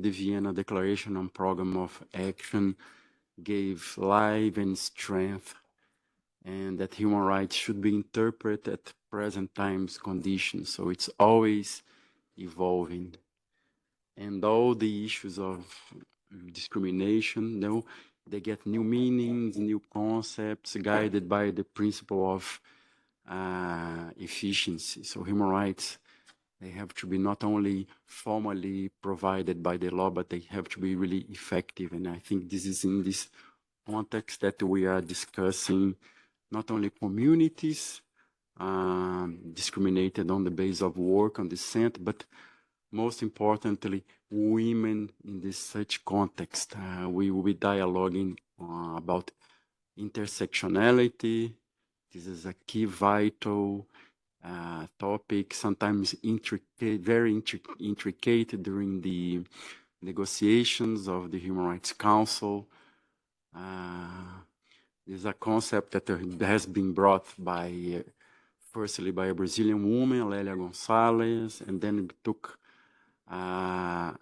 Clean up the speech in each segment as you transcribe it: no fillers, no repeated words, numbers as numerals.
the Vienna Declaration on Program of Action gave life and strength, and that human rights should be interpreted at present times conditions. So it's always evolving. And all the issues of discrimination, they get new meanings, new concepts, guided by the principle of efficiency. So human rights, they have to be not only formally provided by the law, but they have to be really effective. And I think this is in this context that we are discussing not only communities discriminated on the basis of work, on descent, but most importantly, women in this such context. We will be dialoguing about intersectionality. This is a key vital topic, sometimes intricate, very intricate during the negotiations of the Human Rights Council. This is a concept that has been brought by, firstly, by a Brazilian woman, Lélia Gonçalves, and then it took a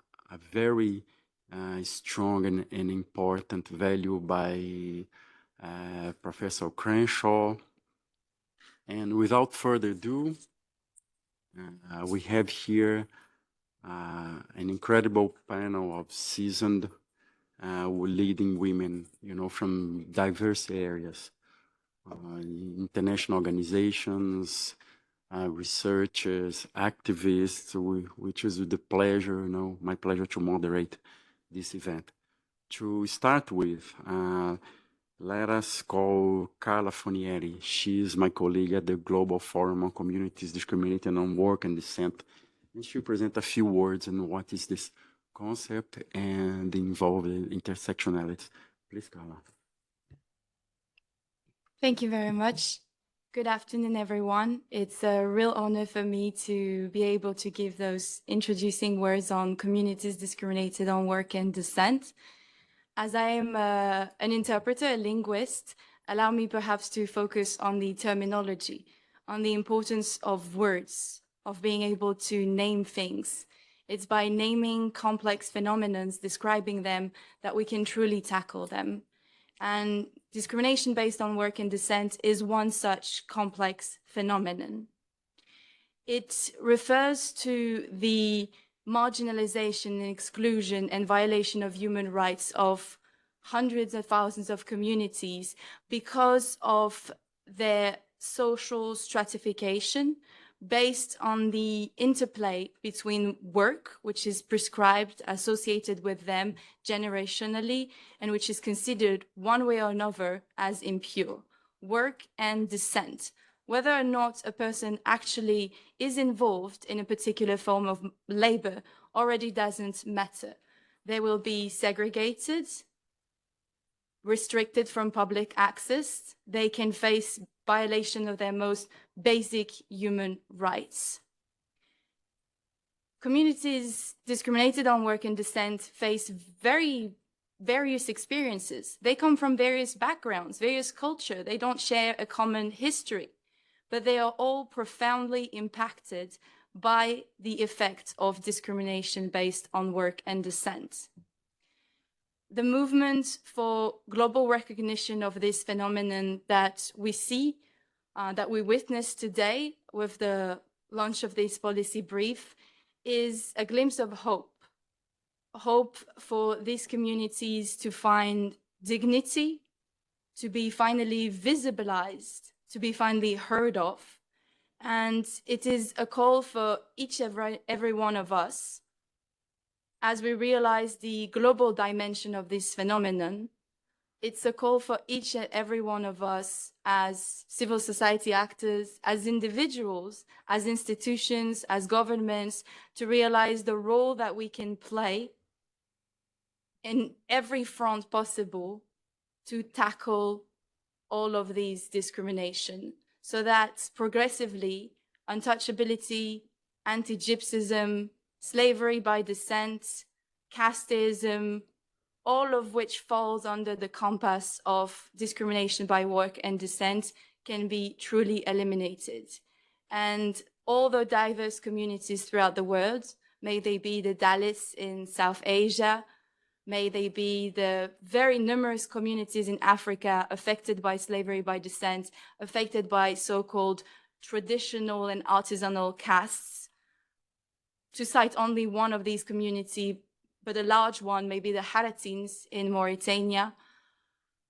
very strong and important value by Professor Crenshaw. And without further ado, we have here an incredible panel of seasoned leading women, from diverse areas, international organizations, researchers, activists, which is the pleasure, my pleasure to moderate this event. To start with, let us call Carla Fonieri. She is my colleague at the Global Forum on Communities Discriminated on Work and Descent. And she'll present a few words on what is this concept and involved intersectionality. Please, Carla. Thank you very much. Good afternoon, everyone. It's a real honor for me to be able to give those introducing words on communities discriminated on work and descent. As I am an interpreter, a linguist, allow me perhaps to focus on the terminology, on the importance of words, of being able to name things. It's by naming complex phenomena, describing them, that we can truly tackle them. And discrimination based on work and descent is one such complex phenomenon. It refers to the marginalization and exclusion and violation of human rights of hundreds of thousands of communities because of their social stratification based on the interplay between work, which is prescribed, associated with them generationally, and which is considered one way or another as impure. Work and descent. Whether or not a person actually is involved in a particular form of labor already doesn't matter. They will be segregated, restricted from public access. They can face violation of their most basic human rights. Communities discriminated on work and descent face various experiences. They come from various backgrounds, various culture. They don't share a common history, but they are all profoundly impacted by the effect of discrimination based on work and descent. The movement for global recognition of this phenomenon that we see, that we witness today with the launch of this policy brief, is a glimpse of hope. Hope for these communities to find dignity, to be finally visibilized, to be finally heard of. And it is a call for each and every one of us, as we realize the global dimension of this phenomenon. It's a call for each and every one of us as civil society actors, as individuals, as institutions, as governments, to realize the role that we can play in every front possible to tackle all of these discrimination, so that progressively untouchability, anti-Gypsyism, slavery by descent, casteism, all of which falls under the compass of discrimination by work and descent, can be truly eliminated. And all the diverse communities throughout the world, may they be the Dalits in South Asia, may they be the very numerous communities in Africa affected by slavery by descent, affected by so-called traditional and artisanal castes. To cite only one of these communities, but a large one, maybe the Haratines in Mauritania.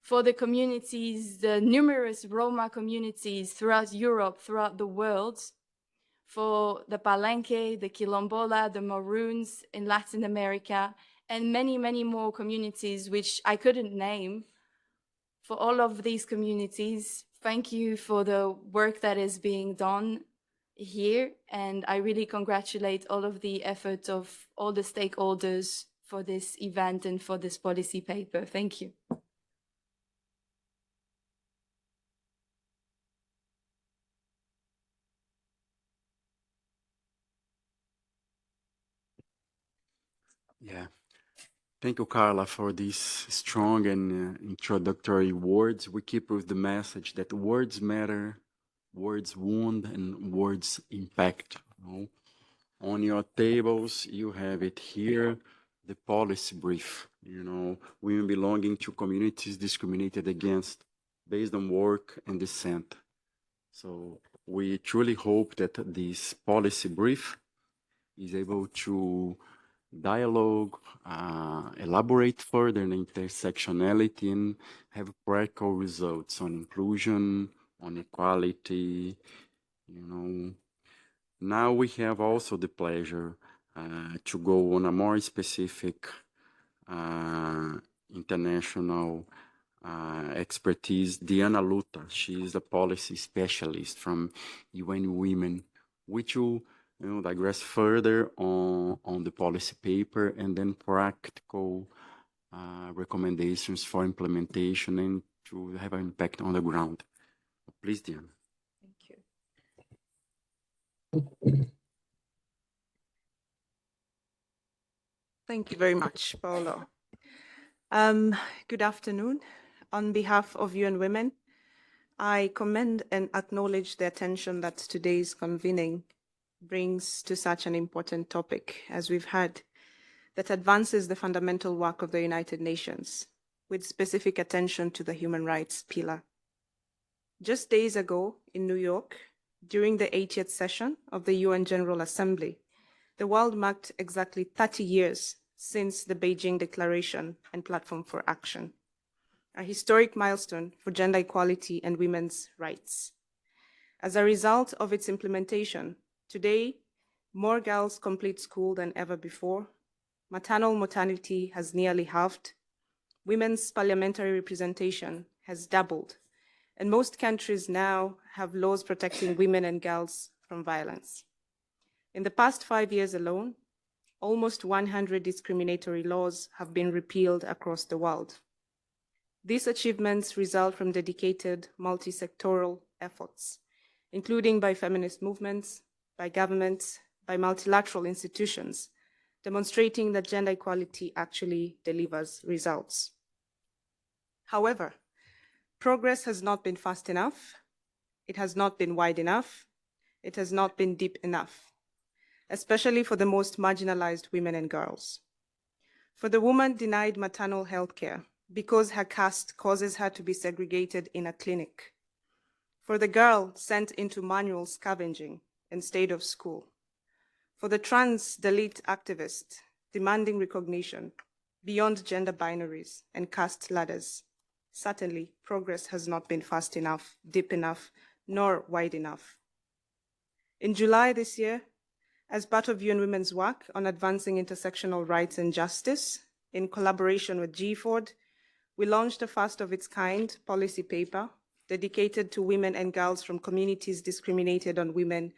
For the communities, the numerous Roma communities throughout Europe, throughout the world. For the Palenque, the Quilombola, the Maroons in Latin America, and many, many more communities which I couldn't name. For all of these communities, thank you for the work that is being done here, and I really congratulate all of the efforts of all the stakeholders for this event and for this policy paper. Thank you. Yeah. Thank you, Carla, for these strong and introductory words. We keep with the message that words matter, words wound, and words impact. You know? On your tables, you have it here, the policy brief. You know, women belonging to communities discriminated against based on work and descent. So we truly hope that this policy brief is able to dialogue, elaborate further on intersectionality, and have practical results on inclusion, on equality. You know, now we have also the pleasure to go on a more specific international expertise. Diana Luta, she is a policy specialist from UN Women, which will digress further on the policy paper and then practical recommendations for implementation and to have an impact on the ground. Please, Diana. Thank you. Thank you very much, Paolo. Good afternoon. On behalf of UN Women, I commend and acknowledge the attention that today's convening brings to such an important topic, as we've had, that advances the fundamental work of the United Nations, with specific attention to the human rights pillar. Just days ago in New York, during the 80th session of the UN General Assembly, the world marked exactly 30 years since the Beijing Declaration and Platform for Action, a historic milestone for gender equality and women's rights. As a result of its implementation, today, more girls complete school than ever before. Maternal mortality has nearly halved. Women's parliamentary representation has doubled. And most countries now have laws protecting women and girls from violence. In the past 5 years alone, almost 100 discriminatory laws have been repealed across the world. These achievements result from dedicated multi-sectoral efforts, including by feminist movements, by governments, by multilateral institutions, demonstrating that gender equality actually delivers results. However, progress has not been fast enough, it has not been wide enough, it has not been deep enough, especially for the most marginalized women and girls. For the woman denied maternal health care because her caste causes her to be segregated in a clinic. For the girl sent into manual scavenging instead of school. For the trans Dalit activist demanding recognition beyond gender binaries and caste ladders. Certainly, progress has not been fast enough, deep enough, nor wide enough. In July this year, as part of UN Women's work on advancing intersectional rights and justice, in collaboration with GFORD, we launched a first of its kind policy paper dedicated to women and girls from communities discriminated on women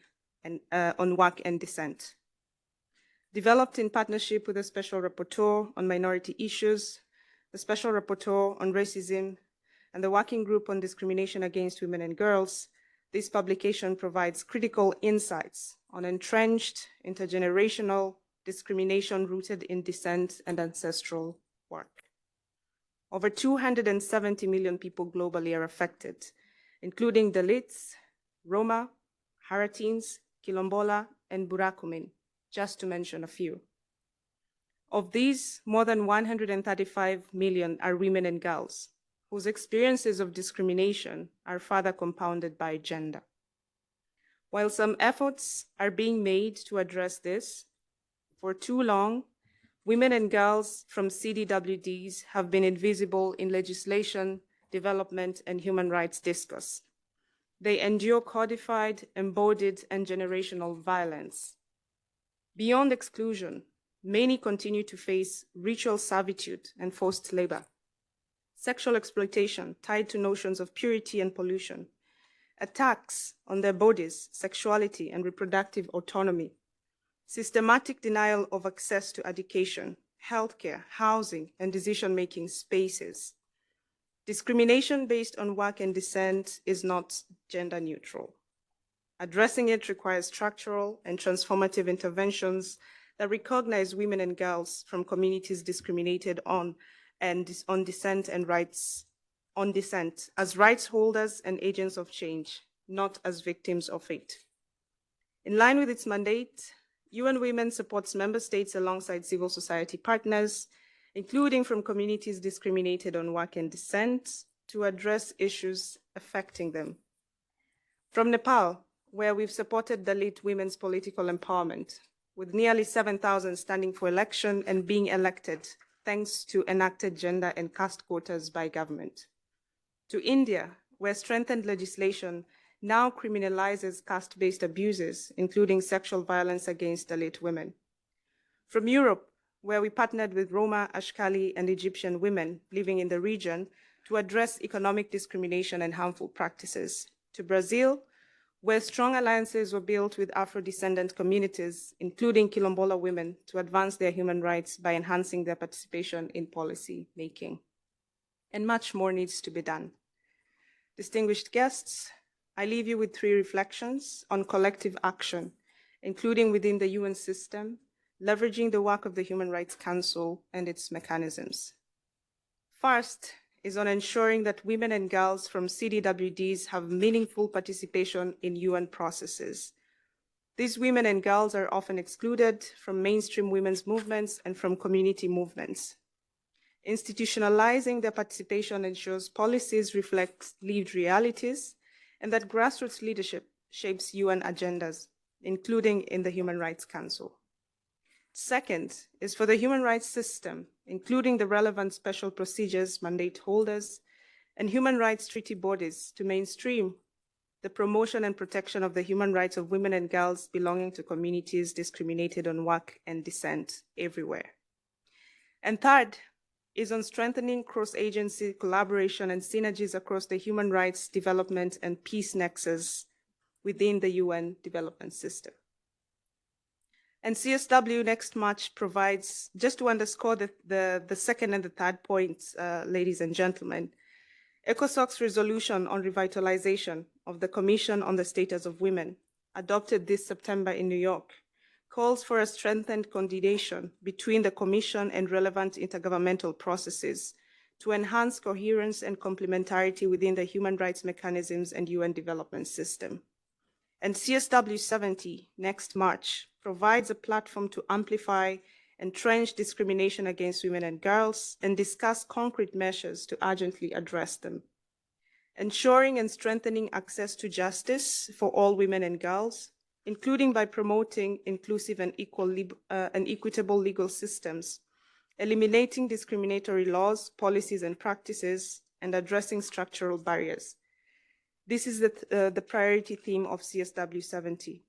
and on work and descent. Developed in partnership with the Special Rapporteur on Minority Issues, the Special Rapporteur on Racism, and the Working Group on Discrimination Against Women and Girls, this publication provides critical insights on entrenched, intergenerational discrimination rooted in descent and ancestral work. Over 270 million people globally are affected, including Dalits, Roma, Haratines, Quilombola, and Burakumin, just to mention a few. Of these, more than 135 million are women and girls, whose experiences of discrimination are further compounded by gender. While some efforts are being made to address this, for too long, women and girls from CDWDs have been invisible in legislation, development, and human rights discourse. They endure codified, embodied, and generational violence. Beyond exclusion, many continue to face ritual servitude and forced labor, sexual exploitation tied to notions of purity and pollution, attacks on their bodies, sexuality, and reproductive autonomy, systematic denial of access to education, healthcare, housing, and decision-making spaces. Discrimination based on work and descent is not gender neutral. Addressing it requires structural and transformative interventions that recognize women and girls from communities discriminated on descent and rights on descent as rights holders and agents of change, not as victims of fate. In line with its mandate, UN Women supports member states alongside civil society partners, including from communities discriminated on work and descent, to address issues affecting them. From Nepal, where we've supported Dalit women's political empowerment, with nearly 7,000 standing for election and being elected, thanks to enacted gender and caste quotas by government. To India, where strengthened legislation now criminalizes caste-based abuses, including sexual violence against Dalit women. From Europe, where we partnered with Roma, Ashkali, and Egyptian women living in the region to address economic discrimination and harmful practices. To Brazil, where strong alliances were built with Afro-descendant communities, including Quilombola women, to advance their human rights by enhancing their participation in policy making. And much more needs to be done. Distinguished guests, I leave you with 3 reflections on collective action, including within the UN system, leveraging the work of the Human Rights Council and its mechanisms. First is on ensuring that women and girls from CDWDs have meaningful participation in UN processes. These women and girls are often excluded from mainstream women's movements and from community movements. Institutionalizing their participation ensures policies reflect lived realities and that grassroots leadership shapes UN agendas, including in the Human Rights Council. Second is for the human rights system, including the relevant special procedures, mandate holders, and human rights treaty bodies to mainstream the promotion and protection of the human rights of women and girls belonging to communities discriminated on work and descent everywhere. And third is on strengthening cross-agency collaboration and synergies across the human rights, development, and peace nexus within the UN development system. And CSW next March provides, just to underscore the second and the third points, ladies and gentlemen, ECOSOC's resolution on revitalization of the Commission on the Status of Women, adopted this September in New York, calls for a strengthened coordination between the Commission and relevant intergovernmental processes to enhance coherence and complementarity within the human rights mechanisms and UN development system. And CSW 70 next March provides a platform to amplify and trench discrimination against women and girls and discuss concrete measures to urgently address them. Ensuring and strengthening access to justice for all women and girls, including by promoting inclusive and equitable legal systems, eliminating discriminatory laws, policies, and practices, and addressing structural barriers. This is the priority theme of CSW 70.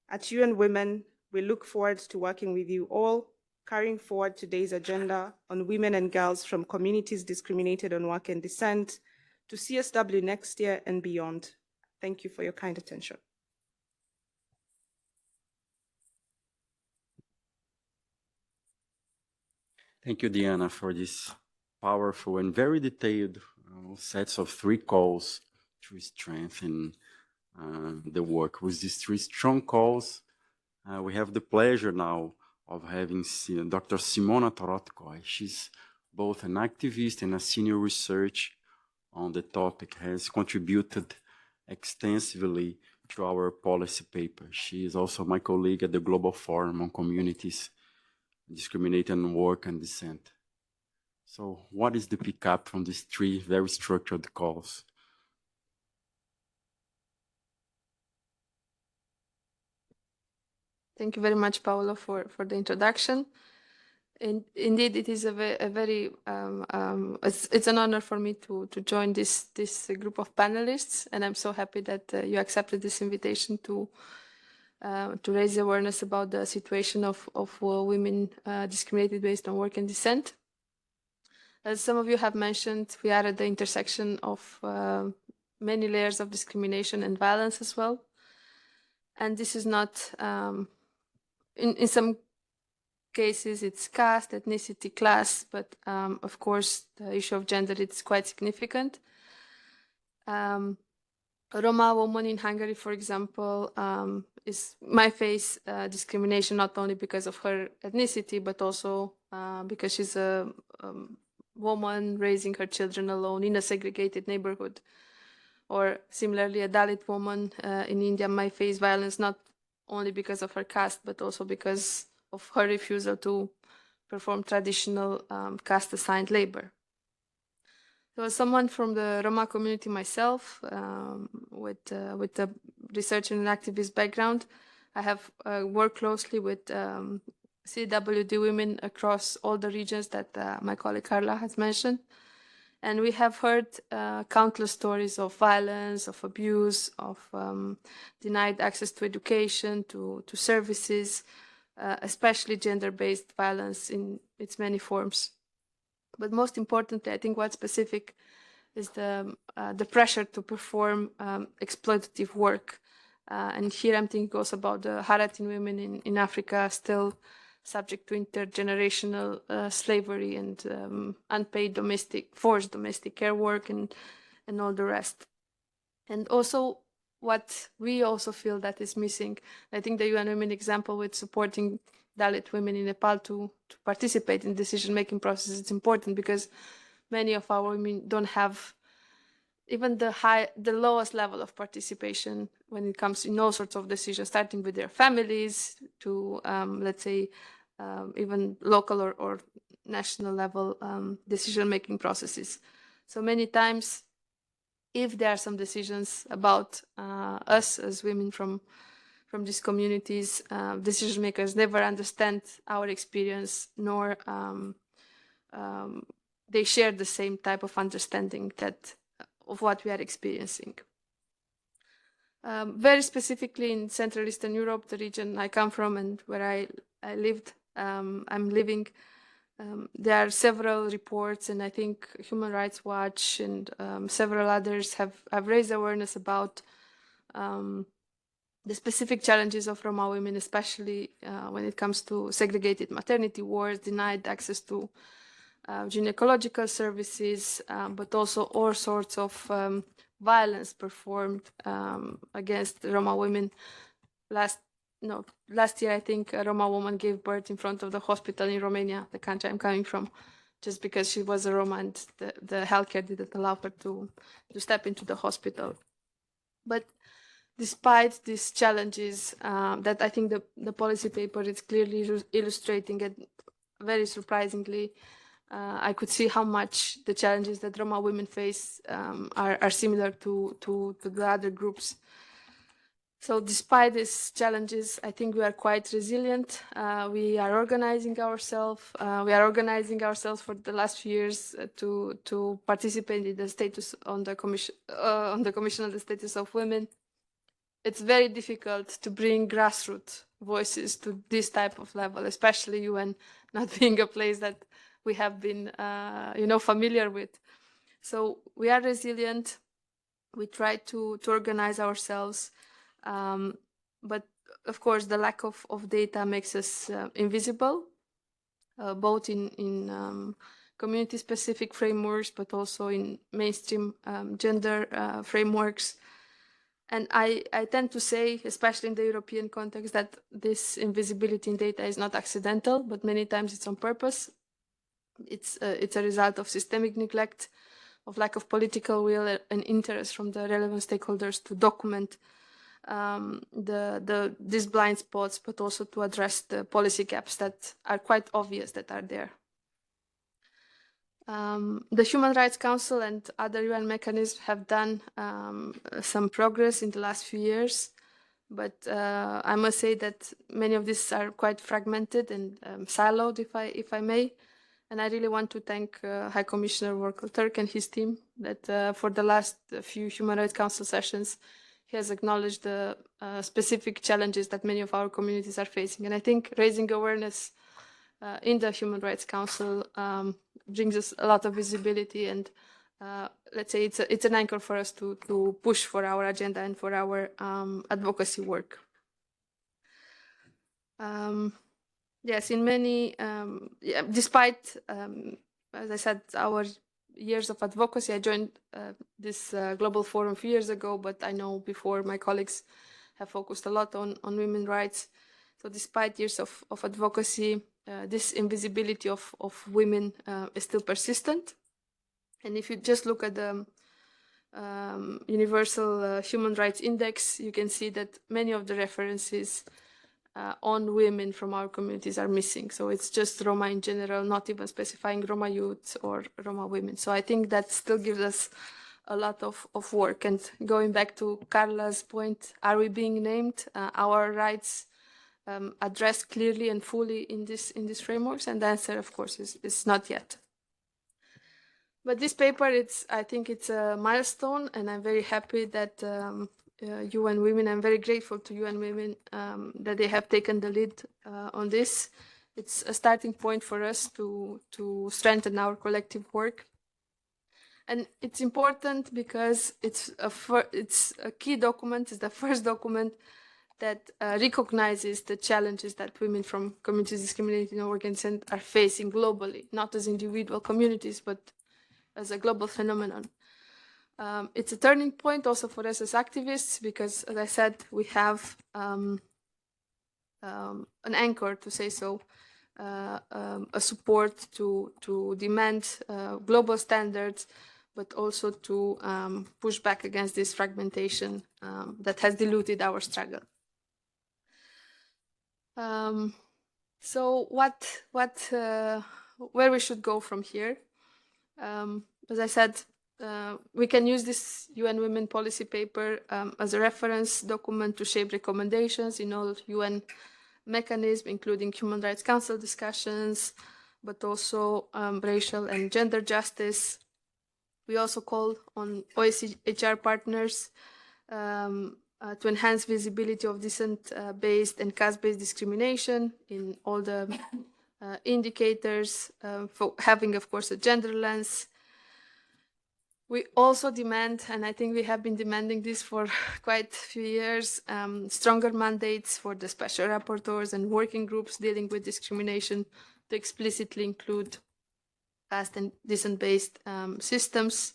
At UN Women, we look forward to working with you all, carrying forward today's agenda on women and girls from communities discriminated on work and descent to CSW next year and beyond. Thank you for your kind attention. Thank you, Diana, for this powerful and very detailed sets of 3 calls to strengthen the work. With these 3 strong calls, we have the pleasure now of having Dr. Simona Torotkoy. She's both an activist and a senior researcher on the topic, has contributed extensively to our policy paper. She is also my colleague at the Global Forum on Communities Discriminated on Work and Descent. So what is the pickup from these three very structured calls? Thank you very much, Paolo, for the introduction. And indeed, it is a very it's an honor for me to join this group of panelists, and I'm so happy that you accepted this invitation to raise awareness about the situation of women discriminated based on work and descent. As some of you have mentioned, we are at the intersection of many layers of discrimination and violence as well, and this is not in some cases it's caste, ethnicity, class, but of course the issue of gender is quite significant. A Roma woman in Hungary, for example, might face discrimination not only because of her ethnicity, but also because she's a woman raising her children alone in a segregated neighborhood. Or similarly, a Dalit woman in India might face violence not only because of her caste, but also because of her refusal to perform traditional caste-assigned labor. So as someone from the Roma community myself, with a research and an activist background, I have worked closely with CDWD women across all the regions that my colleague Carla has mentioned. And we have heard countless stories of violence, of abuse, of denied access to education, to services, especially gender-based violence in its many forms. But most importantly, I think what's specific is the pressure to perform exploitative work. And here I'm thinking also about the Haratine women in Africa still subject to intergenerational slavery and unpaid forced domestic care work and all the rest. And also what we also feel that is missing, I think the UN Women example with supporting Dalit women in Nepal to participate in decision-making processes is important because many of our women don't have even the lowest level of participation when it comes in all sorts of decisions, starting with their families to, let's say, even local or national level decision-making processes. So many times, if there are some decisions about us as women from these communities, decision makers never understand our experience, nor they share the same type of understanding of what we are experiencing. Very specifically in Central Eastern Europe, the region I come from and where I lived, I'm living, there are several reports, and I think Human Rights Watch and several others have raised awareness about the specific challenges of Roma women, especially when it comes to segregated maternity wards, denied access to gynecological services, but also all sorts of violence performed against Roma women. Last year, I think a Roma woman gave birth in front of the hospital in Romania, the country I'm coming from, just because she was a Roma and the healthcare didn't allow her to step into the hospital. But despite these challenges that I think the policy paper is clearly illustrating, and very surprisingly, I could see how much the challenges that Roma women face are similar to the other groups. So despite these challenges, I think we are quite resilient. We are organizing ourselves. We are organizing ourselves for the last few years to participate in the status on the commission on the Status of Women. It's very difficult to bring grassroots voices to this type of level, especially UN not being a place that we have been, familiar with. So we are resilient. We try to organize ourselves. But of course, the lack of data makes us invisible, both in community-specific frameworks, but also in mainstream gender frameworks. And I tend to say, especially in the European context, that this invisibility in data is not accidental, but many times it's on purpose. It's a result of systemic neglect, of lack of political will and interest from the relevant stakeholders to document these blind spots, but also to address the policy gaps that are quite obvious that are there. The Human Rights Council and other UN mechanisms have done some progress in the last few years, but I must say that many of these are quite fragmented and siloed, if I may. And I really want to thank High Commissioner Volker Turk and his team that for the last few Human Rights Council sessions, he has acknowledged the specific challenges that many of our communities are facing. And I think raising awareness in the Human Rights Council brings us a lot of visibility, and let's say it's an anchor for us to push for our agenda and for our advocacy work. Yes, in many, despite, as I said, our years of advocacy, I joined this global forum a few years ago, but I know before my colleagues have focused a lot on women's rights. So despite years of advocacy, this invisibility of women is still persistent. And if you just look at the Universal Human Rights Index, you can see that many of the references on women from our communities are missing. So it's just Roma in general, not even specifying Roma youth or Roma women. So I think that still gives us a lot of work. And going back to Carla's point, are we being named? Our rights addressed clearly and fully in these frameworks? And the answer, of course, is not yet. But this paper, I think it's a milestone, and I'm very happy that UN Women, I'm very grateful to UN Women that they have taken the lead on this. It's a starting point for us to strengthen our collective work. And it's important because it's a key document, it's the first document that recognizes the challenges that women from communities discriminated in organizations are facing globally, not as individual communities, but as a global phenomenon. It's a turning point also for us as activists because, as I said, we have an anchor, to say so, a support to demand global standards, but also to push back against this fragmentation that has diluted our struggle. So where we should go from here? As I said, we can use this UN Women policy paper as a reference document to shape recommendations in all UN mechanisms, including Human Rights Council discussions, but also racial and gender justice. We also call on OHCHR partners to enhance visibility of descent-based and caste-based discrimination in all the indicators, for having, of course, a gender lens. We also demand, and I think we have been demanding this for quite a few years, stronger mandates for the special rapporteurs and working groups dealing with discrimination to explicitly include caste and descent-based systems.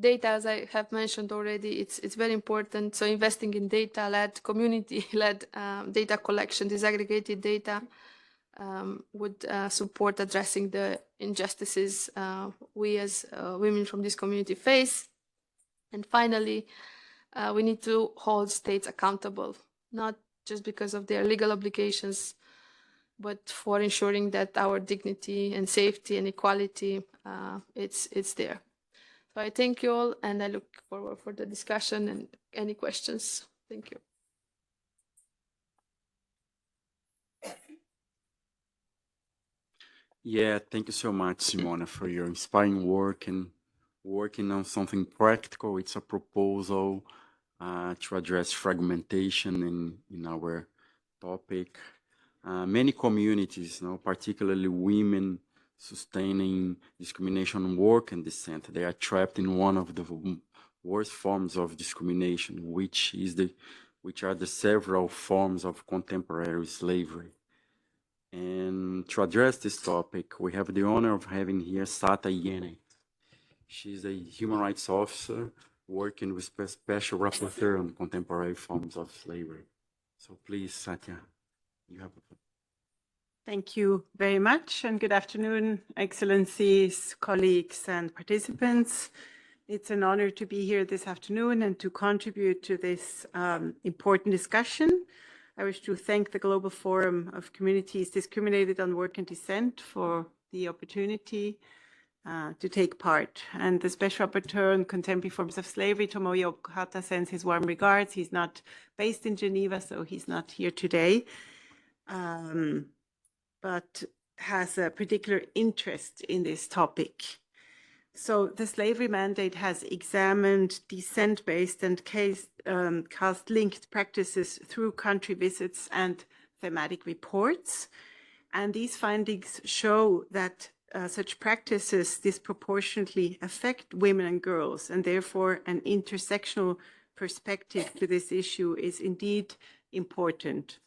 Data, as I have mentioned already, it's very important. So investing in data-led, community-led data collection, disaggregated data would support addressing the injustices we as women from this community face. And finally, we need to hold states accountable, not just because of their legal obligations, but for ensuring that our dignity and safety and equality, it's there. So I thank you all, and I look forward for the discussion and any questions. Thank you. Yeah, thank you so much, Simona, for your inspiring work and working on something practical. It's a proposal to address fragmentation in our topic. Many communities, particularly women, sustaining discrimination work and dissent, they are trapped in one of the worst forms of discrimination, which are the several forms of contemporary slavery. And to address this topic, we have the honor of having here Sata Yene. She's a human rights officer working with special rapporteur on contemporary forms of slavery. So please, Satya, you have a... Thank you very much, and good afternoon, Excellencies, colleagues, and participants. It's an honor to be here this afternoon and to contribute to this important discussion. I wish to thank the Global Forum of Communities Discriminated on Work and Descent for the opportunity to take part. And the Special Rapporteur on Contemporary Forms of Slavery, Tomoyo Okata, sends his warm regards. He's not based in Geneva, so he's not here today, but has a particular interest in this topic. So the slavery mandate has examined descent-based and caste-linked practices through country visits and thematic reports. And these findings show that such practices disproportionately affect women and girls, and therefore an intersectional perspective to this issue is indeed important.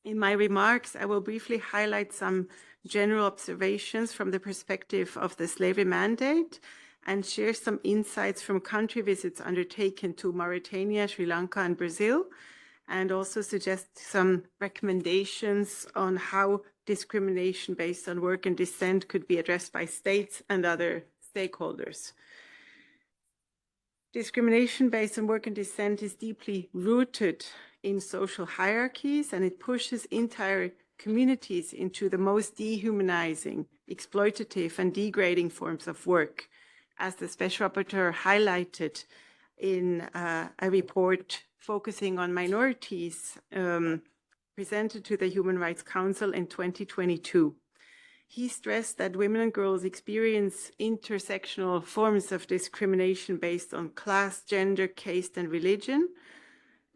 In my remarks, I will briefly highlight some general observations from the perspective of the slavery mandate and share some insights from country visits undertaken to Mauritania, Sri Lanka, and Brazil, and also suggest some recommendations on how discrimination based on work and descent could be addressed by states and other stakeholders. Discrimination based on work and descent is deeply rooted in social hierarchies, and it pushes entire communities into the most dehumanizing, exploitative, and degrading forms of work, as the Special Rapporteur highlighted in a report focusing on minorities presented to the Human Rights Council in 2022. He stressed that women and girls experience intersectional forms of discrimination based on class, gender, caste, and religion.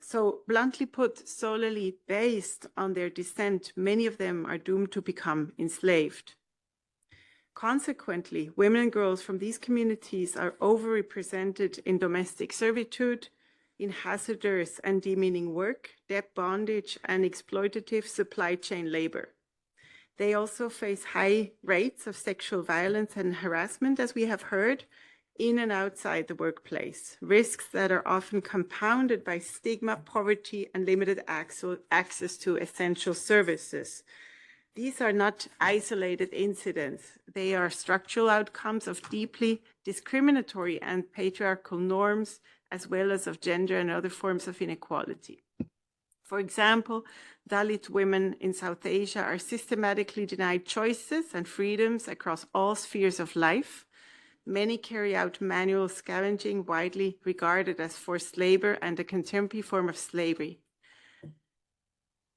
So, bluntly put, solely based on their descent, many of them are doomed to become enslaved. Consequently, women and girls from these communities are overrepresented in domestic servitude, in hazardous and demeaning work, debt bondage, and exploitative supply chain labor. They also face high rates of sexual violence and harassment, as we have heard, in and outside the workplace, risks that are often compounded by stigma, poverty, and limited access to essential services. These are not isolated incidents. They are structural outcomes of deeply discriminatory and patriarchal norms, as well as of gender and other forms of inequality. For example, Dalit women in South Asia are systematically denied choices and freedoms across all spheres of life. Many carry out manual scavenging, widely regarded as forced labor and a contemporary form of slavery.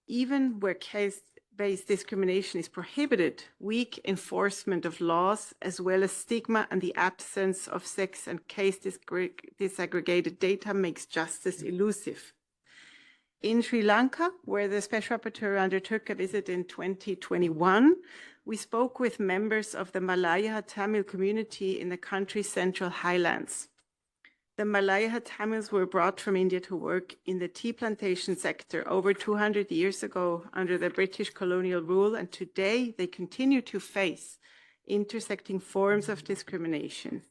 Even where caste-based discrimination is prohibited, weak enforcement of laws, as well as stigma and the absence of sex and caste disaggregated data, makes justice elusive. In Sri Lanka, where the Special Rapporteur undertook a visit in 2021, we spoke with members of the Malaya Tamil community in the country's central highlands. The Malaya Tamils were brought from India to work in the tea plantation sector over 200 years ago under the British colonial rule, and today they continue to face intersecting forms of discrimination.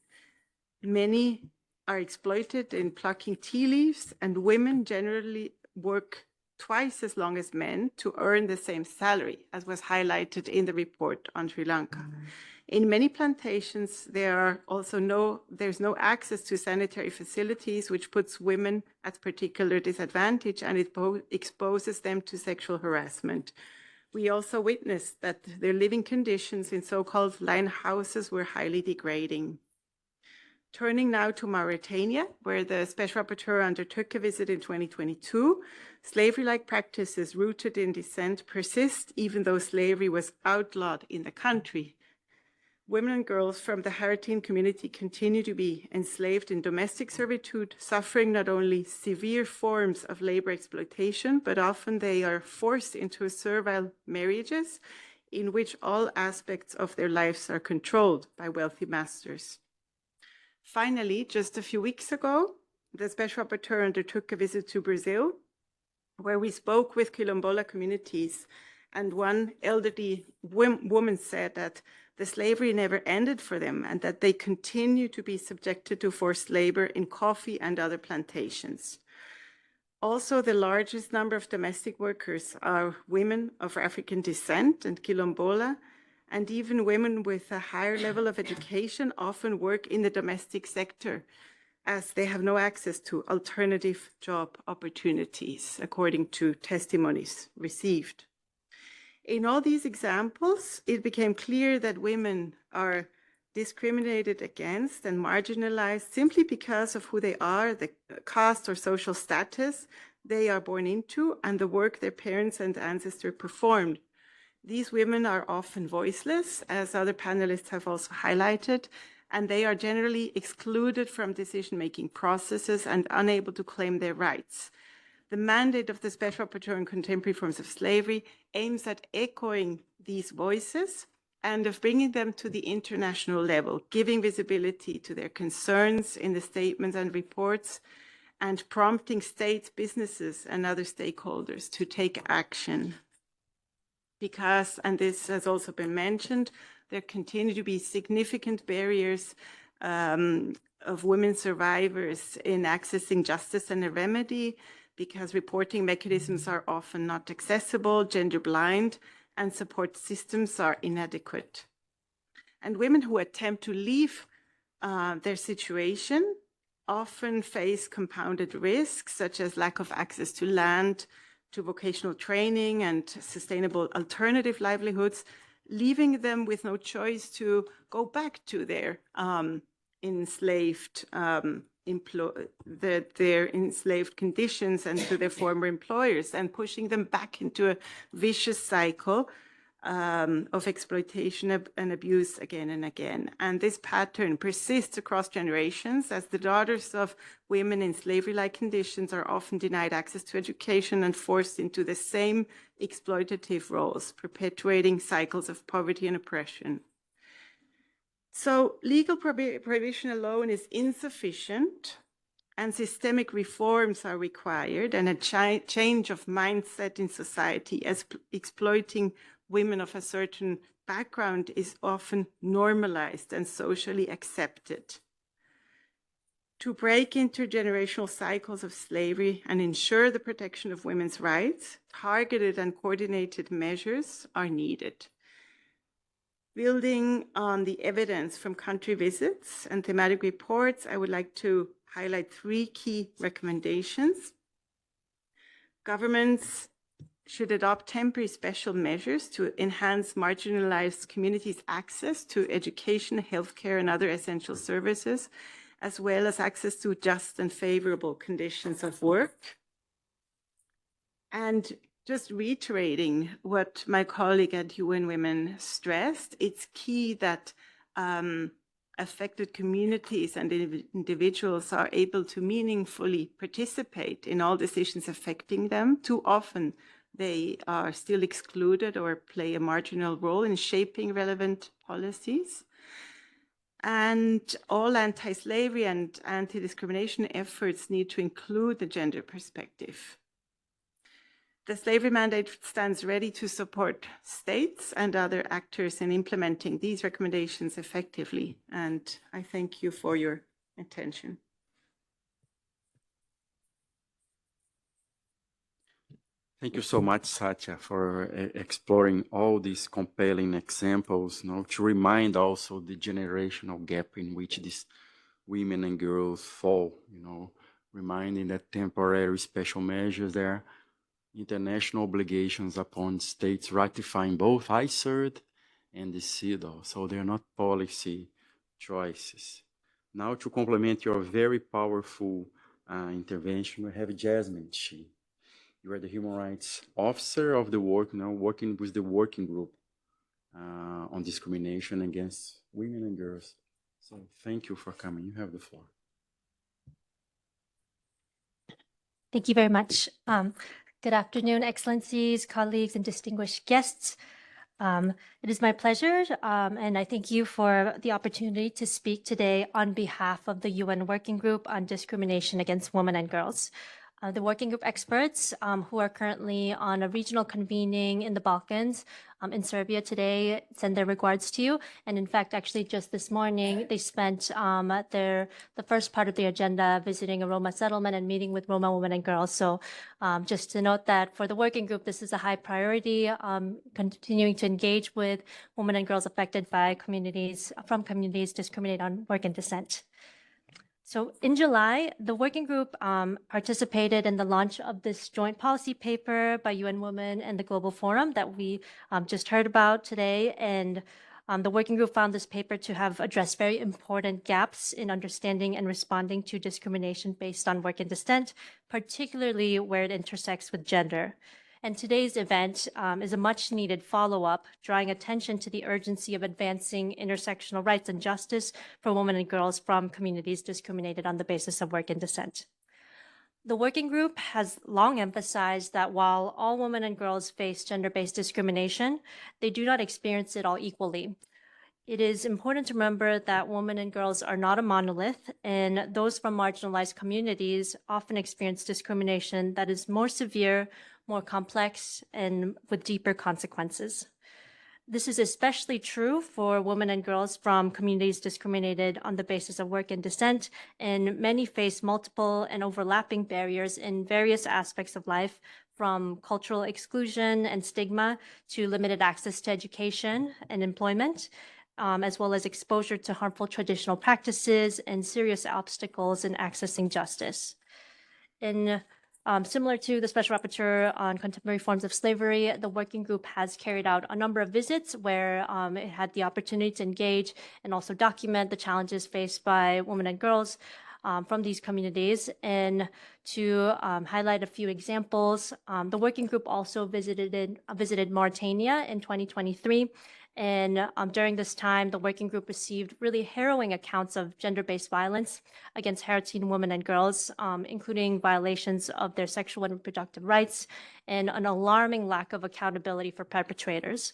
Many are exploited in plucking tea leaves, and women generally work twice as long as men to earn the same salary, as was highlighted in the report on Sri Lanka. In many plantations, there's no access to sanitary facilities, which puts women at particular disadvantage, and it exposes them to sexual harassment. We also witnessed that their living conditions in so-called line houses were highly degrading. Turning now to Mauritania, where the Special Rapporteur undertook a visit in 2022, slavery-like practices rooted in descent persist even though slavery was outlawed in the country. Women and girls from the Haratine community continue to be enslaved in domestic servitude, suffering not only severe forms of labor exploitation, but often they are forced into servile marriages in which all aspects of their lives are controlled by wealthy masters. Finally, just a few weeks ago, the Special Rapporteur undertook a visit to Brazil, where we spoke with Quilombola communities, and one elderly woman said that the slavery never ended for them and that they continue to be subjected to forced labor in coffee and other plantations. Also, the largest number of domestic workers are women of African descent and Quilombola, And even women with a higher level of education often work in the domestic sector, as they have no access to alternative job opportunities, according to testimonies received. In all these examples, it became clear that women are discriminated against and marginalized simply because of who they are, the caste or social status they are born into, and the work their parents and ancestors performed. These women are often voiceless, as other panelists have also highlighted, and they are generally excluded from decision-making processes and unable to claim their rights. The mandate of the Special Rapporteur on Contemporary Forms of Slavery aims at echoing these voices and of bringing them to the international level, giving visibility to their concerns in the statements and reports, and prompting states, businesses, and other stakeholders to take action. Because, and this has also been mentioned, there continue to be significant barriers of women survivors in accessing justice and a remedy, because reporting mechanisms are often not accessible, gender blind, and support systems are inadequate. And women who attempt to leave their situation often face compounded risks, such as lack of access to land, to vocational training and sustainable alternative livelihoods, leaving them with no choice to go back to their enslaved their enslaved conditions and to their former employers, and pushing them back into a vicious cycle of exploitation and abuse again and again. And this pattern persists across generations, as the daughters of women in slavery-like conditions are often denied access to education and forced into the same exploitative roles, perpetuating cycles of poverty and oppression. So legal prohibition alone is insufficient, and systemic reforms are required, and a change of mindset in society, as exploiting women of a certain background is often normalized and socially accepted. To break intergenerational cycles of slavery and ensure the protection of women's rights, targeted and coordinated measures are needed. Building on the evidence from country visits and thematic reports, I would like to highlight 3 key recommendations. Governments should adopt temporary special measures to enhance marginalized communities' access to education, healthcare, and other essential services, as well as access to just and favorable conditions of work. And just reiterating what my colleague at UN Women stressed, it's key that affected communities and individuals are able to meaningfully participate in all decisions affecting them. Too often, they are still excluded or play a marginal role in shaping relevant policies. And all anti-slavery and anti-discrimination efforts need to include the gender perspective. The slavery mandate stands ready to support states and other actors in implementing these recommendations effectively. And I thank you for your attention. Thank you so much, Satya, for exploring all these compelling examples, to remind also the generational gap in which these women and girls fall, reminding that temporary special measures there, international obligations upon states ratifying both ICERD and the CEDAW, so they're not policy choices. Now, to complement your very powerful intervention, we have Jasmine Chi. You are the Human Rights Officer of the work, working with the working group on discrimination against women and girls. So thank you for coming. You have the floor. Thank you very much. Good afternoon, Excellencies, colleagues, and distinguished guests. It is my pleasure, and I thank you for the opportunity to speak today on behalf of the UN Working Group on Discrimination Against Women and Girls. The working group experts who are currently on a regional convening in the Balkans in Serbia today send their regards to you. And in fact, actually just this morning, they spent the first part of the agenda visiting a Roma settlement and meeting with Roma women and girls. So just to note that for the working group, this is a high priority, continuing to engage with women and girls affected by communities discriminated on work and descent. So in July, the working group participated in the launch of this joint policy paper by UN Women and the Global Forum that we just heard about today. And the working group found this paper to have addressed very important gaps in understanding and responding to discrimination based on work and descent, particularly where it intersects with gender. And today's event is a much needed follow-up, drawing attention to the urgency of advancing intersectional rights and justice for women and girls from communities discriminated on the basis of work and descent. The working group has long emphasized that while all women and girls face gender-based discrimination, they do not experience it all equally. It is important to remember that women and girls are not a monolith, and those from marginalized communities often experience discrimination that is more severe, more complex, and with deeper consequences. This is especially true for women and girls from communities discriminated on the basis of work and descent, and many face multiple and overlapping barriers in various aspects of life, from cultural exclusion and stigma to limited access to education and employment, as well as exposure to harmful traditional practices and serious obstacles in accessing justice. Similar to the Special Rapporteur on Contemporary Forms of Slavery, the working group has carried out a number of visits where it had the opportunity to engage and also document the challenges faced by women and girls from these communities. And to highlight a few examples, the working group also visited Mauritania in 2023. And during this time, the working group received really harrowing accounts of gender-based violence against Haratine women and girls, including violations of their sexual and reproductive rights and an alarming lack of accountability for perpetrators.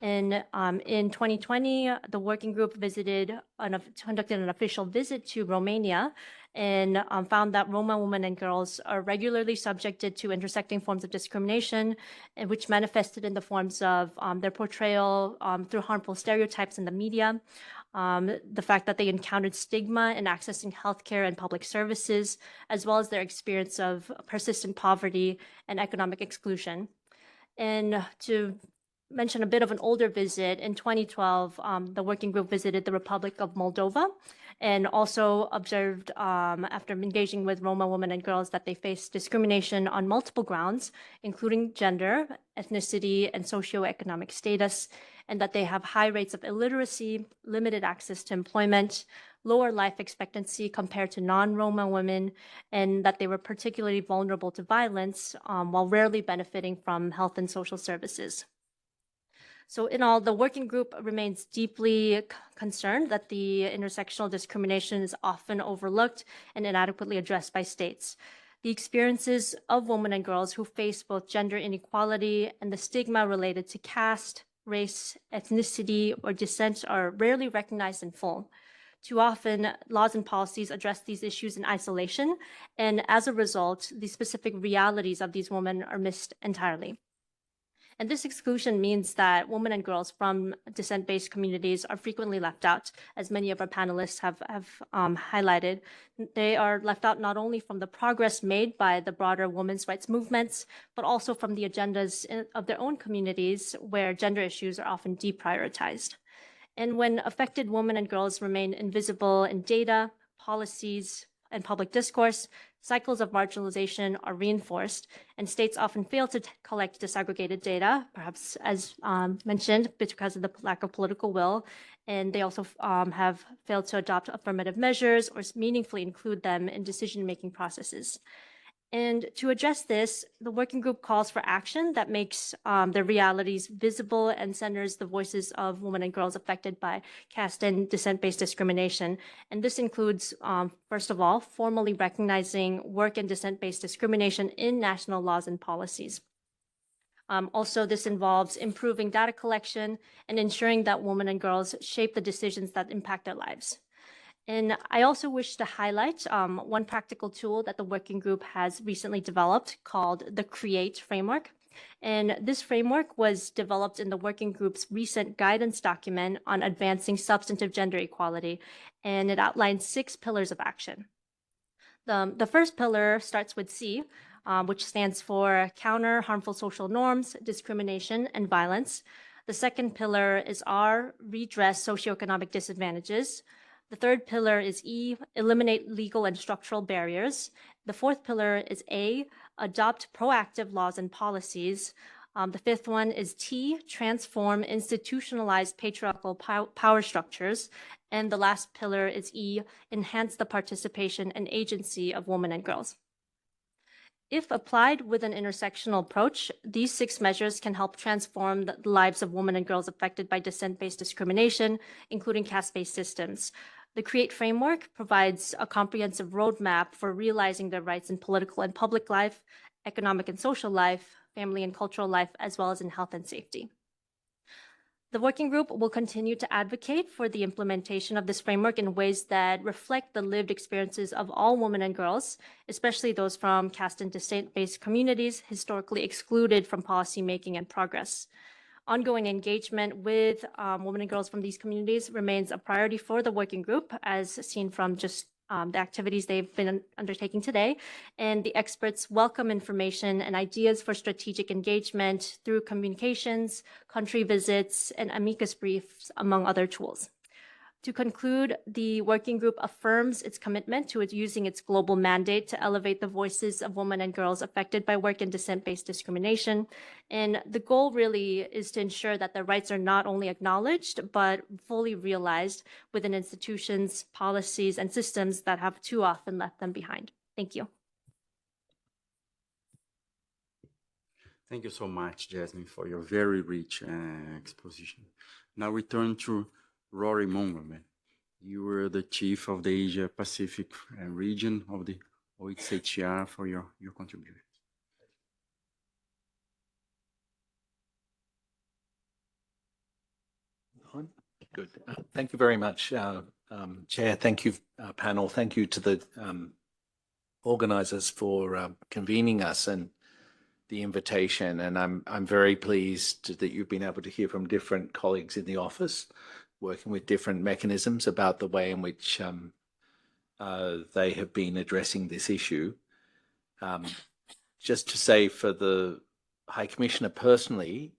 And in 2020, the working group conducted an official visit to Romania and found that Roma women and girls are regularly subjected to intersecting forms of discrimination, which manifested in the forms of their portrayal through harmful stereotypes in the media, the fact that they encountered stigma in accessing healthcare and public services, as well as their experience of persistent poverty and economic exclusion. And to mention a bit of an older visit, in 2012, the working group visited the Republic of Moldova and also observed, after engaging with Roma women and girls, that they face discrimination on multiple grounds, including gender, ethnicity, and socioeconomic status, and that they have high rates of illiteracy, limited access to employment, lower life expectancy compared to non-Roma women, and that they were particularly vulnerable to violence while rarely benefiting from health and social services. So in all, the working group remains deeply concerned that the intersectional discrimination is often overlooked and inadequately addressed by states. The experiences of women and girls who face both gender inequality and the stigma related to caste, race, ethnicity, or descent are rarely recognized in full. Too often, laws and policies address these issues in isolation, and as a result, the specific realities of these women are missed entirely. And this exclusion means that women and girls from descent-based communities are frequently left out, as many of our panelists have highlighted. They are left out not only from the progress made by the broader women's rights movements, but also from the agendas of their own communities where gender issues are often deprioritized. And when affected women and girls remain invisible in data, policies, and public discourse, cycles of marginalization are reinforced, and states often fail to collect disaggregated data, perhaps as mentioned, because of the lack of political will, and they also have failed to adopt affirmative measures or meaningfully include them in decision-making processes. And to address this, the working group calls for action that makes their realities visible and centers the voices of women and girls affected by caste and descent-based discrimination. And this includes, first of all, formally recognizing work and descent-based discrimination in national laws and policies. Also, this involves improving data collection and ensuring that women and girls shape the decisions that impact their lives. And I also wish to highlight one practical tool that the working group has recently developed called the CREATE framework. And this framework was developed in the working group's recent guidance document on advancing substantive gender equality, and it outlines 6 pillars of action. The first pillar starts with C, which stands for counter harmful social norms, discrimination, and violence. The second pillar is R, redress socioeconomic disadvantages. The third pillar is E, eliminate legal and structural barriers. The fourth pillar is A, adopt proactive laws and policies. The fifth one is T, transform institutionalized patriarchal power structures. And the last pillar is E, enhance the participation and agency of women and girls. If applied with an intersectional approach, these 6 measures can help transform the lives of women and girls affected by descent-based discrimination, including caste-based systems. The CREATE framework provides a comprehensive roadmap for realizing their rights in political and public life, economic and social life, family and cultural life, as well as in health and safety. The working group will continue to advocate for the implementation of this framework in ways that reflect the lived experiences of all women and girls, especially those from caste and descent-based communities historically excluded from policymaking and progress. Ongoing engagement with women and girls from these communities remains a priority for the working group, as seen from just the activities they've been undertaking today. And the experts welcome information and ideas for strategic engagement through communications, country visits, and amicus briefs, among other tools. To conclude, the working group affirms its commitment to using its global mandate to elevate the voices of women and girls affected by work and descent-based discrimination. And the goal really is to ensure that their rights are not only acknowledged, but fully realized within institutions, policies, and systems that have too often left them behind. Thank you. Thank you so much, Jasmine, for your very rich exposition. Now we turn to Rory Montgomery. You were the chief of the Asia Pacific region of the OHCHR for your contribution. Good. Thank you very much, Chair. Thank you, panel. Thank you to the organizers for convening us and the invitation. And I'm very pleased that you've been able to hear from different colleagues in the office working with different mechanisms about the way in which they have been addressing this issue. Just to say, for the High Commissioner personally,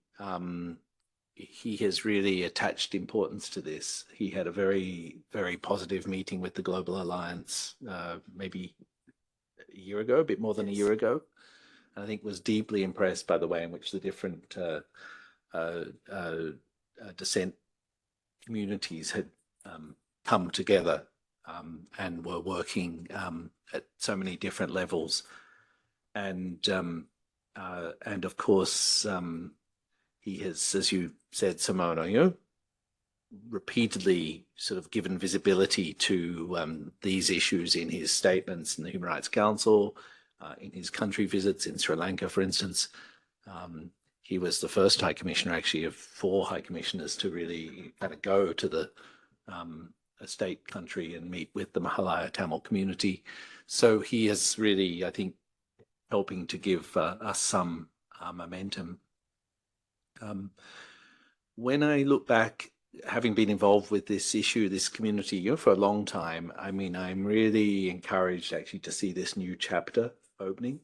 he has really attached importance to this. He had a very, very positive meeting with the Global Alliance maybe a year ago, a bit more than a year ago. And I think was deeply impressed by the way in which the different descent communities had come together and were working at so many different levels. And of course, he has, as you said, Simona, repeatedly sort of given visibility to these issues in his statements in the Human Rights Council, in his country visits in Sri Lanka, for instance. He was the first High Commissioner, actually, of 4 High Commissioners to really kind of go to the state country and meet with the Mahalaya Tamil community. So he is really, I think, helping to give us some momentum. When I look back, having been involved with this issue, this community, for a long time, I mean, I'm really encouraged actually to see this new chapter opening.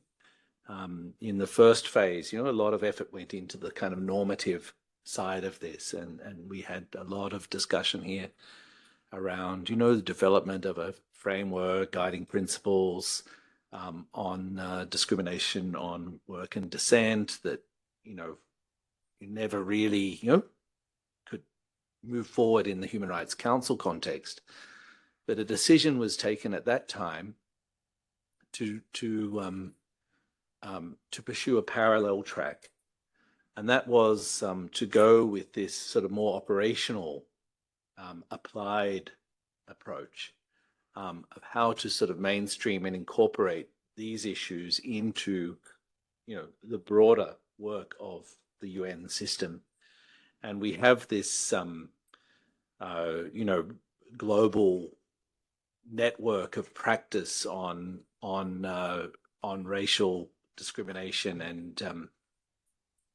In the first phase, a lot of effort went into the kind of normative side of this, and we had a lot of discussion here around, the development of a framework, guiding principles on discrimination on work and descent that, you never really, could move forward in the Human Rights Council context. But a decision was taken at that time to pursue a parallel track, and that was to go with this sort of more operational, applied approach of how to sort of mainstream and incorporate these issues into, the broader work of the UN system. And we have this, global network of practice on racial discrimination, and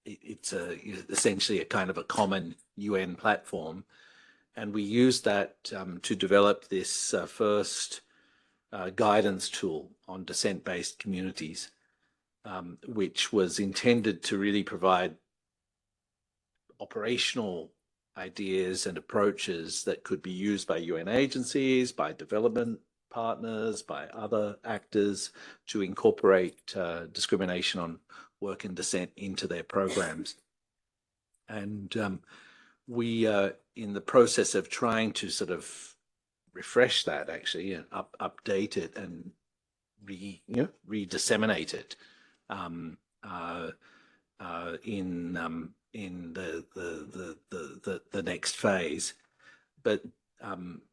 it's essentially a kind of a common UN platform, and we use that to develop this first guidance tool on descent-based communities, which was intended to really provide operational ideas and approaches that could be used by UN agencies, by development partners, by other actors to incorporate discrimination on work and descent into their programs. And we are in the process of trying to sort of refresh that, actually, and update it and re-disseminate it in the next phase. But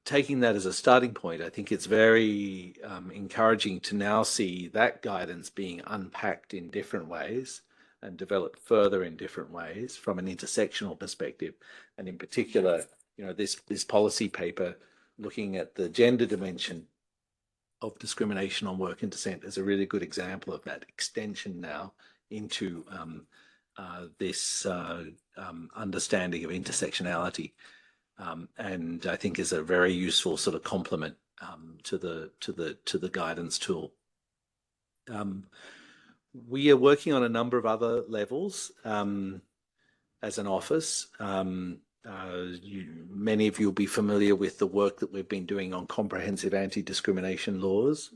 taking that as a starting point, I think it's very encouraging to now see that guidance being unpacked in different ways and developed further in different ways from an intersectional perspective. And in particular, this policy paper looking at the gender dimension of discrimination on work and descent is a really good example of that extension now into this understanding of intersectionality, and I think is a very useful sort of complement to the guidance tool. We are working on a number of other levels as an office. Many of you will be familiar with the work that we've been doing on comprehensive anti-discrimination laws,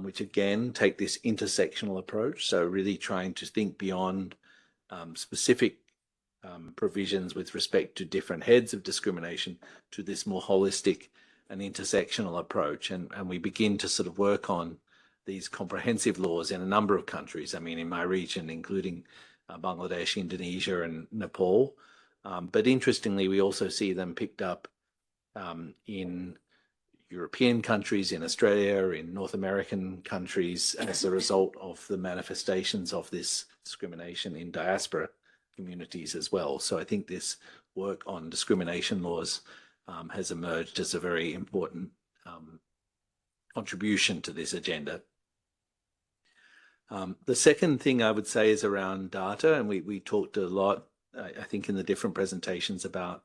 which again take this intersectional approach, so really trying to think beyond specific provisions with respect to different heads of discrimination to this more holistic and intersectional approach. And we begin to sort of work on these comprehensive laws in a number of countries. I mean, in my region, including Bangladesh, Indonesia, and Nepal. But interestingly, we also see them picked up in European countries, in Australia, in North American countries, as a result of the manifestations of this discrimination in diaspora communities as well. So I think this work on discrimination laws has emerged as a very important contribution to this agenda. The second thing I would say is around data, and we talked a lot, I think, in the different presentations about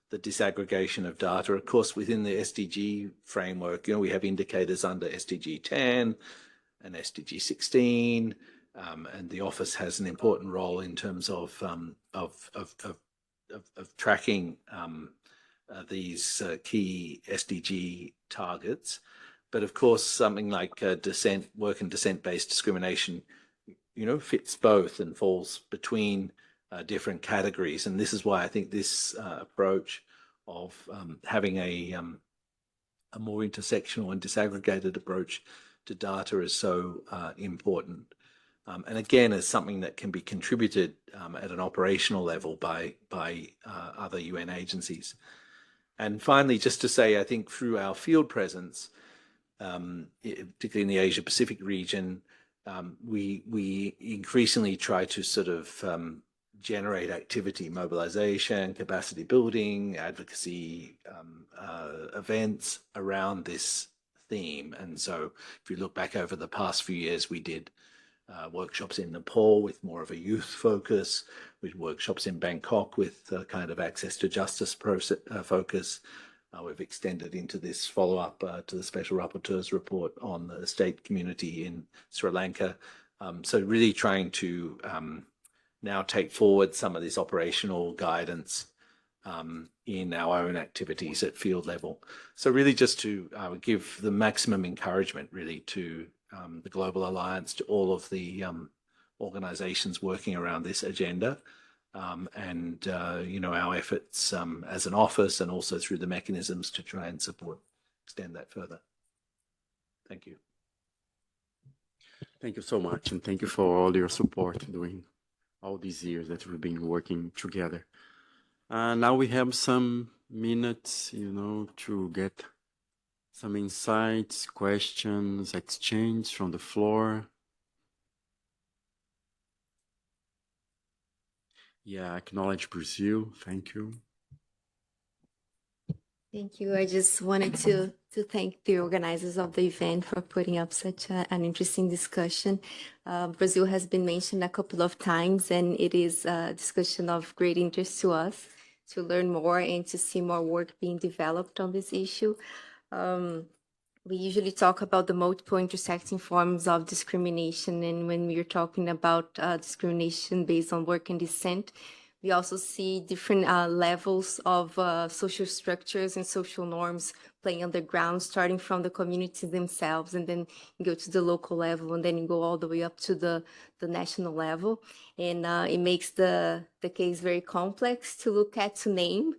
the disaggregation of data. Of course, within the SDG framework, we have indicators under SDG 10 and SDG 16, and the office has an important role in terms of tracking these key SDG targets. But of course, something like work and descent-based discrimination, fits both and falls between different categories. And this is why I think this approach of having a more intersectional and disaggregated approach to data is so important. And again, is something that can be contributed at an operational level by other UN agencies. And finally, just to say, I think through our field presence, particularly in the Asia Pacific region, we increasingly try to sort of generate activity, mobilization, capacity building, advocacy events around this theme. And so if you look back over the past few years, we did workshops in Nepal with more of a youth focus. We did workshops in Bangkok with kind of access to justice focus. We've extended into this follow-up to the Special Rapporteur's report on the state community in Sri Lanka. So really trying to now take forward some of this operational guidance in our own activities at field level. So really just to give the maximum encouragement really to the Global Alliance, to all of the organizations working around this agenda, and our efforts as an office and also through the mechanisms to try and extend that further. Thank you. Thank you so much, and thank you for all your support during all these years that we've been working together. Now we have some minutes, to get some insights, questions, exchange from the floor. Yeah, acknowledge Brazil. Thank you. Thank you. I just wanted to thank the organizers of the event for putting up such an interesting discussion. Brazil has been mentioned a couple of times, and it is a discussion of great interest to us to learn more and to see more work being developed on this issue. We usually talk about the multiple intersecting forms of discrimination, and when we are talking about discrimination based on work and descent, we also see different levels of social structures and social norms playing on the ground, starting from the communities themselves, and then you go to the local level, and then you go all the way up to the national level. And it makes the case very complex to look at, to name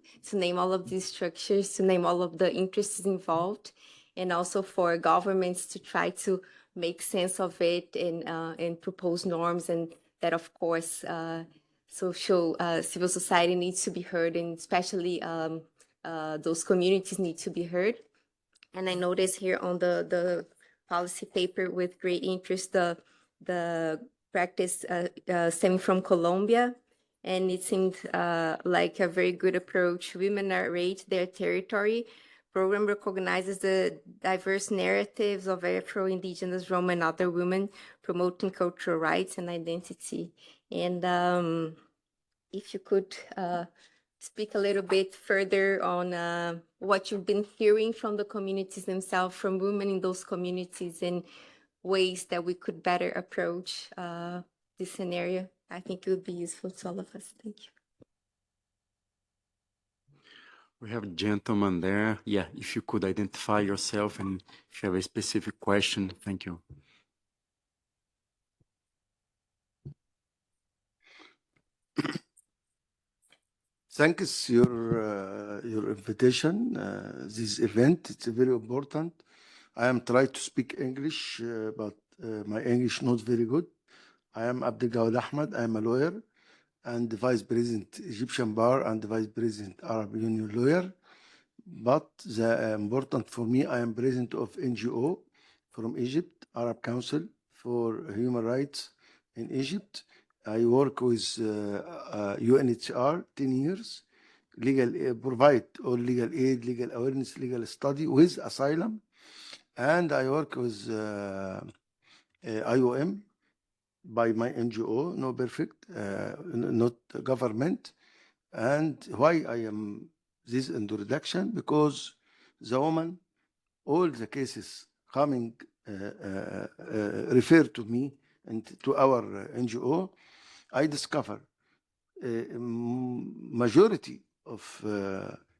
all of these structures, to name all of the interests involved, and also for governments to try to make sense of it and propose norms, and that, of course, civil society needs to be heard, and especially those communities need to be heard. And I noticed here on the policy paper with great interest the practice stemming from Colombia, and it seemed like a very good approach. Women narrate their territory. Program recognizes the diverse narratives of Afro-Indigenous, Roma, and other women, promoting cultural rights and identity. And if you could speak a little bit further on what you've been hearing from the communities themselves, from women in those communities, and ways that we could better approach this scenario, I think it would be useful to all of us. Thank you. We have a gentleman there. Yeah, if you could identify yourself and if you have a specific question, thank you. Thanks your invitation. This event, it's very important. I am trying to speak English, but my English not very good. I am Abdelgawad Ahmed. I am a lawyer and the Vice President Egyptian Bar and the Vice President Arab Union lawyer. But the important for me, I am president of NGO from Egypt, Arab Council for Human Rights in Egypt. I work with UNHCR 10 years, provide all legal aid, legal awareness, legal study with asylum. And I work with IOM by my NGO, no perfect, not government. And why I am this introduction? Because the woman, all the cases coming refer to me and to our NGO, I discover majority of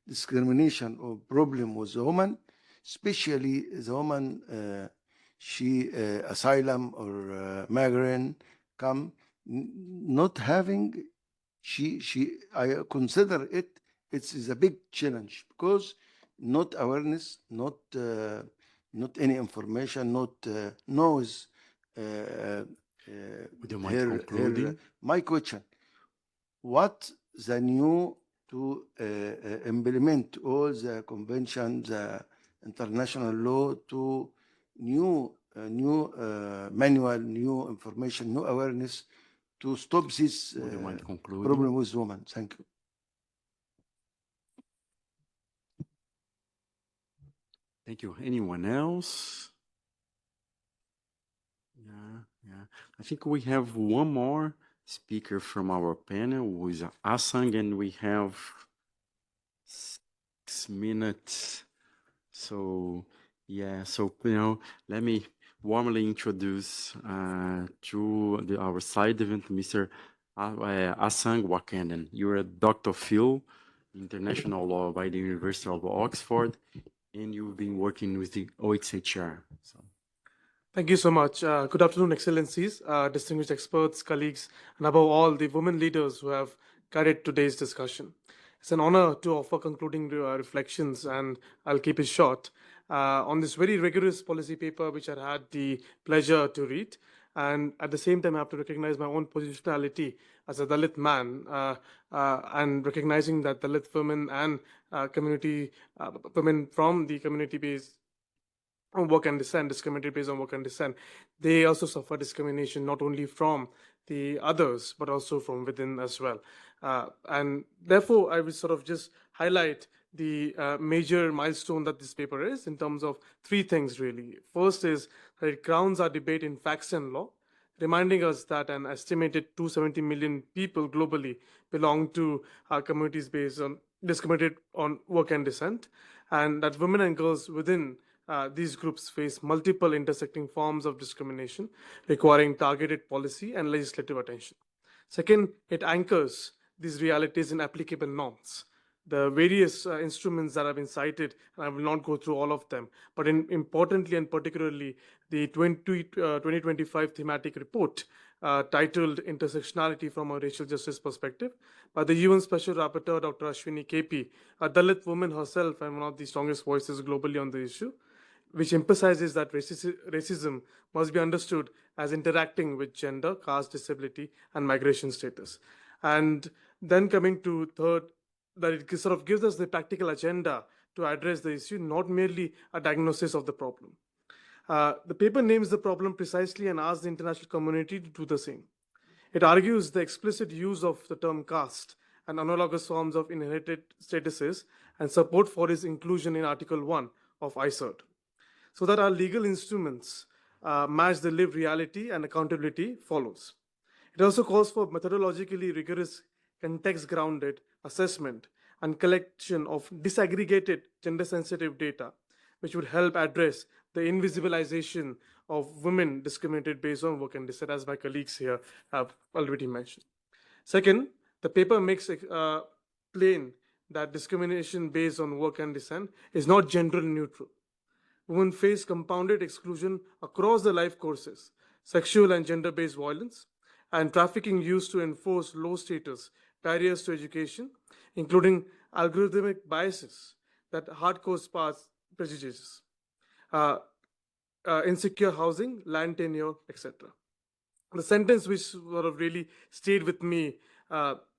discrimination or problem with the woman, especially the woman, she asylum or migrant come not having, I consider it's a big challenge because not awareness, not any information, not knows. Would you mind concluding? My question, what the new to implement all the convention, the international law to new manual, new information, new awareness to stop this problem with women? Thank you. Thank you. Anyone else? Yeah. I think we have one more speaker from our panel, who is Asang, and we have 6 minutes. So, yeah, let me warmly introduce to our side event, Mr. Asang Wakenden. You're a Dr. Phil, International Law by the University of Oxford, and you've been working with the OHCHR. So. Thank you so much. Good afternoon, Excellencies, distinguished experts, colleagues, and above all, the women leaders who have guided today's discussion. It's an honor to offer concluding reflections, and I'll keep it short, on this very rigorous policy paper, which I had the pleasure to read. And at the same time, I have to recognize my own positionality as a Dalit man, and recognizing that Dalit women and women from the community-based work and descent, discriminated based on work and descent, they also suffer discrimination not only from the others, but also from within as well. And therefore, I will sort of just highlight the major milestone that this paper is in terms of three things, really. First is that it grounds our debate in facts and law, reminding us that an estimated 270 million people globally belong to communities based on discriminated on work and descent, and that women and girls within these groups face multiple intersecting forms of discrimination requiring targeted policy and legislative attention. Second, it anchors these realities in applicable norms. The various instruments that have been cited, and I will not go through all of them, but importantly and particularly the 2025 thematic report titled Intersectionality from a Racial Justice Perspective by the UN Special Rapporteur, Dr. Ashwini KP, a Dalit woman herself and one of the strongest voices globally on the issue, which emphasizes that racism must be understood as interacting with gender, caste, disability, and migration status. And then coming to third, that it sort of gives us the practical agenda to address the issue, not merely a diagnosis of the problem. The paper names the problem precisely and asks the international community to do the same. It argues the explicit use of the term caste and analogous forms of inherited statuses and support for its inclusion in Article 1 of ICERT, so that our legal instruments match the lived reality and accountability follows. It also calls for methodologically rigorous, context-grounded assessment and collection of disaggregated gender-sensitive data, which would help address the invisibilization of women discriminated based on work and descent, as my colleagues here have already mentioned. Second, the paper makes plain that discrimination based on work and descent is not gender neutral. Women face compounded exclusion across the life courses, sexual and gender-based violence, and trafficking used to enforce low status barriers to education, including algorithmic biases that hardcore paths prejudices, insecure housing, land tenure, etc. The sentence which sort of really stayed with me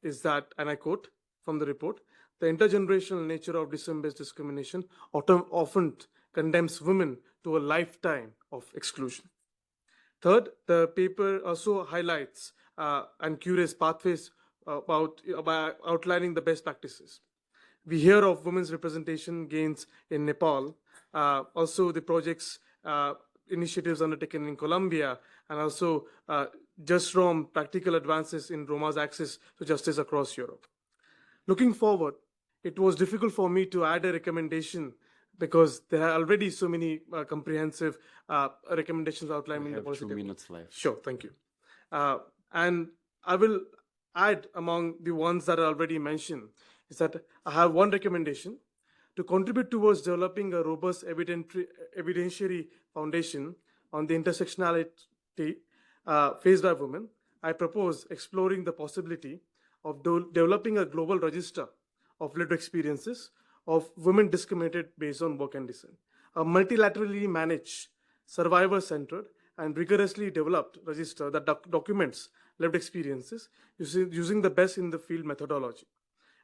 is that, and I quote from the report, the intergenerational nature of descent-based discrimination often condemns women to a lifetime of exclusion. Third, the paper also highlights and curates pathways by outlining the best practices. We hear of women's representation gains in Nepal, also the projects, initiatives undertaken in Colombia, and also just from practical advances in Roma's access to justice across Europe. Looking forward, it was difficult for me to add a recommendation because there are already so many comprehensive recommendations outlined in the policy. 2 minutes left. Sure, thank you. And I will add among the ones that are already mentioned is that I have one recommendation to contribute towards developing a robust evidentiary foundation on the intersectionality faced by women. I propose exploring the possibility of developing a global register of lived experiences of women discriminated based on work and descent, a multilaterally managed, survivor-centered, and rigorously developed register that documents lived experiences using the best in the field methodology.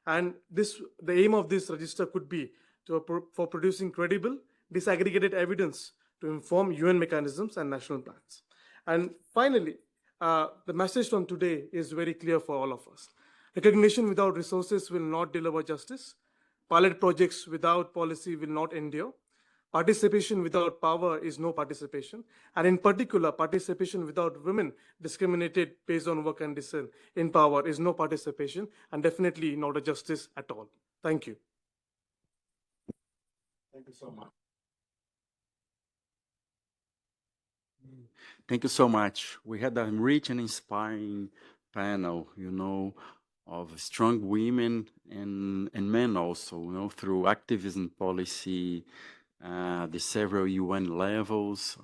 And the aim of this register could be for producing credible, disaggregated evidence to inform UN mechanisms and national plans. And finally, the message from today is very clear for all of us. Recognition without resources will not deliver justice. Pilot projects without policy will not endure. Participation without power is no participation. And in particular, participation without women discriminated based on work and descent in power is no participation and definitely not a justice at all. Thank you. Thank you so much. Thank you so much. We had a rich and inspiring panel, of strong women and men also, through activism policy, the several UN levels.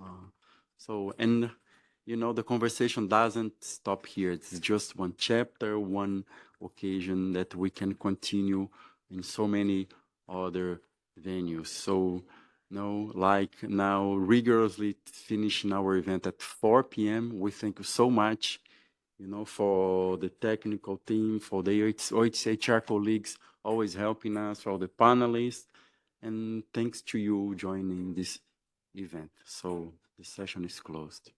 The conversation doesn't stop here. It's just one chapter, one occasion that we can continue in so many other venues. So, now rigorously finishing our event at 4 p.m. We thank you so much, for the technical team, for the OHCHR colleagues always helping us, for the panelists, and thanks to you joining this event. So the session is closed.